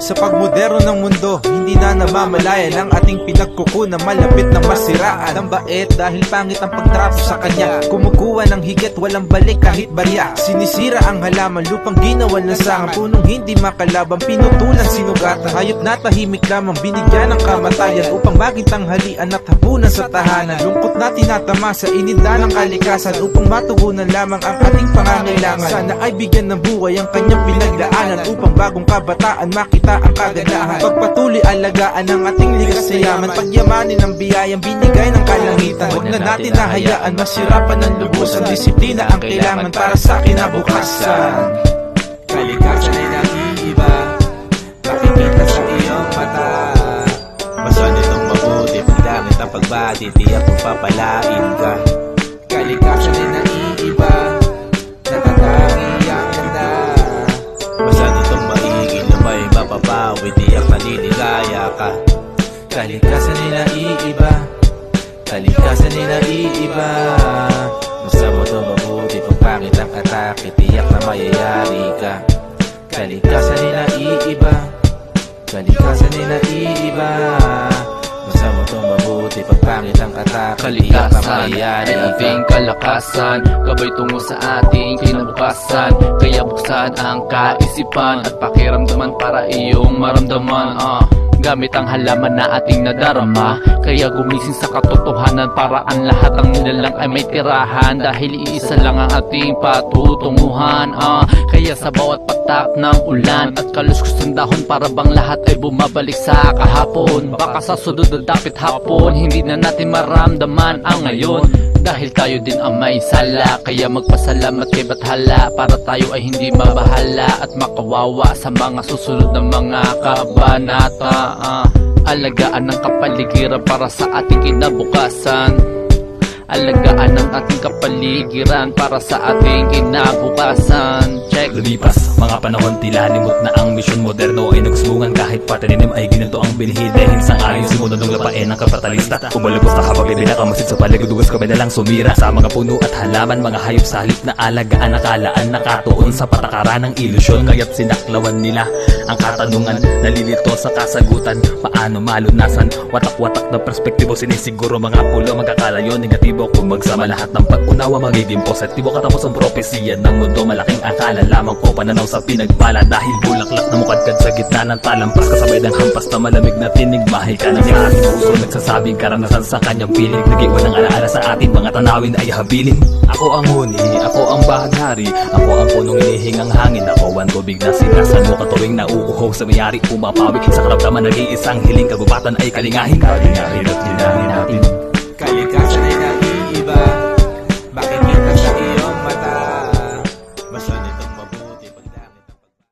Sa pagmoderno ng mundo, hindi na namamalayan ang ating pinagkukunan, malapit na masiraan ang bait dahil pangit ang pagtrato sa kanya. Kumukuha ng higit, walang balik kahit barya. Sinisira ang halaman, lupang ginawan ng sangan, punong hindi makalaban, pinutulan sinugatan. Hayop na tahimik lamang, binigyan ng kamatayan upang maging tanghalian at hapunan sa tahanan. Lungkot na tinatama sa ininda ng kalikasan upang matugunan lamang ang ating pangangailangan. Sana ay bigyan ng buhay ang kanyang pinaglaanan upang bagong kabataan makita ang kagandahan. Pagpatuloy alagaan ang ating likas sa yaman, pagyamanin ang biyayang binigay ng kalangitan. Huwag na natin nahayaan masirapan ng lubusan, disiplina ang kailangan para sa kinabukasan. Kalikasan ay nag-iiba, makikita sa iyong mata. Basta nitong mabuti, pagdamit ang pagbati, tiyak kung papalain ka. Kalikasan ay nag-iiba, natatangi ang ganda. Basta nitong maigil, lumay mapapawi, tiyak naliligaya ka. Kalikasan ay naiiba, kalikasan ay naiiba. Basta mo ito mabuti, kung pangit ang atake, tiyak na mayayari ka. Kalikasan ay naiiba, kalikasan ay naiiba. Basta mo ito mabuti, pag pangit ang atake, tiyak na mayayari Kalikasan ay ka. ating kalakasan, gabay tungo sa ating kinabukasan. Kaya buksan ang kaisipan at pakiramdaman para iyong maramdaman. Gamit ang halaman na ating nadarama, kaya gumising sa katotohanan para ang lahat ang nilalang ay may tirahan. Dahil iisa lang ang ating patutunguhan. Kaya sa bawat patak ng ulan at kaluskos ng dahon, para bang lahat ay bumabalik sa kahapon. Baka sa sunod na dapit hapon, hindi na natin maramdaman ang ngayon. Dahil tayo din ang may sala, kaya magpasalamat kay Bathala, para tayo ay hindi mabahala at makawawa sa mga susunod na mga kabanata. Alagaan ng kapaligiran para sa ating kinabukasan. Alagaan ng ating kapaligiran para sa ating kinabukasan. Check. Lumipas mga panahon, tila limot na ang misyon moderno ay nagsusungan. Kahit pataninim ay ginanto ang binhi, dahil sang-ayon sumunod ng lapain ng kapitalista. Umalagos na habang pinakamasid sa paligid-dugas, kami na lang sumira sa mga puno at halaman, mga hayop sa halip na alagaan, nakalaan nakatuon sa patakaran ng ilusyon. Kaya't sinaklawan nila ang katanungan, nalilito sa kasagutan, paano malunasan. Watak-watak na perspektibo, sinisiguro mga pulo magkakalayo, negatibo. Kung magsama lahat ng pag-unawa, magiging positibo. Katapos ang propesiya ng mundo, malaking akala lamang o pananaw sa pinagpala. Dahil bulaklak na mukadkad sa gitna ng talampas, kasabay ng hampas na malamig na tinig, mahika na sa ating puso, nagsasabing karanasan sa kanyang piling. Nag-iwan ng alaala sa atin, mga tanawin ay habilin. Ako ang huni, ako ang bahaghari, ako ang punong inihingang hangin, ako ang tubig na sinasano katuwing nauuhaw sa mayari, pumapawi sa karamdaman, nag-iisang hiling, kagubatan ay kalingahin. Kalingahin at linangin natin.